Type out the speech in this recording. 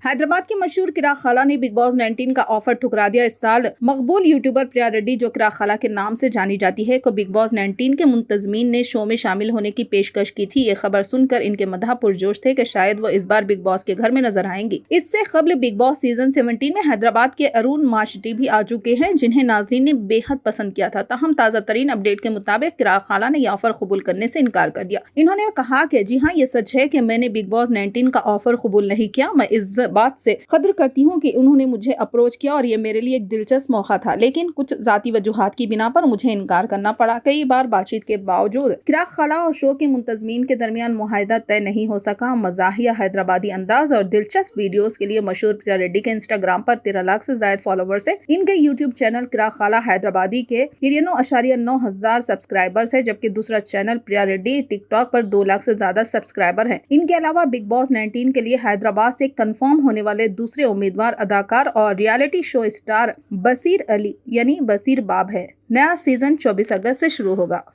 حیدرآباد کی مشہور کراق خالہ نے بگ باس 19 کا آفر ٹھکرا دیا۔ اس سال مقبول یوٹیوبر پریا ریڈی، جو کراق خالہ کے نام سے جانی جاتی ہے، کو بگ باس 19 کے منتظمین نے شو میں شامل ہونے کی پیشکش کی تھی۔ یہ خبر سن کر ان کے مداح پرجوش تھے کہ شاید وہ اس بار بگ باس کے گھر میں نظر آئیں گی۔ اس سے قبل بگ باس سیزن 17 میں حیدرآباد کے ارون ماشٹی بھی آ چکے ہیں، جنہیں ناظرین نے بے حد پسند کیا تھا۔ تاہم تازہ ترین اپڈیٹ کے مطابق کراق خالہ نے یہ آفر قبول کرنے سے انکار کر دیا۔ انہوں نے کہا کہ جی ہاں، یہ سچ ہے کہ میں نے بگ باس 19 کا آفر قبول نہیں کیا۔ میں اس بات سے قدر کرتی ہوں کہ انہوں نے مجھے اپروچ کیا اور یہ میرے لیے ایک دلچسپ موقع تھا، لیکن کچھ ذاتی وجوہات کی بنا پر مجھے انکار کرنا پڑا۔ کئی بار بات چیت کے باوجود کراق خالہ اور شو کے منتظمین کے درمیان معاہدہ طے نہیں ہو سکا۔ مزاحیہ حیدرآبادی انداز اور دلچسپ ویڈیوز کے لیے مشہور پریا ریڈی کے انسٹاگرام پر 13 لاکھ سے زائد فالوورز ہیں۔ ان کے یوٹیوب چینل کراق خالہ حیدرآبادی کے 93.9 ہزار سبسکرائبرز ہیں، جبکہ دوسرا چینل پریا ریڈی ٹک ٹاک پر 2 لاکھ سے زیادہ سبسکرائبر ہیں۔ ان کے علاوہ بگ باس 19 کے لیے حیدرآباد سے کنفرم ہونے والے دوسرے امیدوار اداکار اور ریالٹی شو اسٹار بصیر علی یعنی بصیر باب ہے۔ نیا سیزن 24 اگست سے شروع ہوگا۔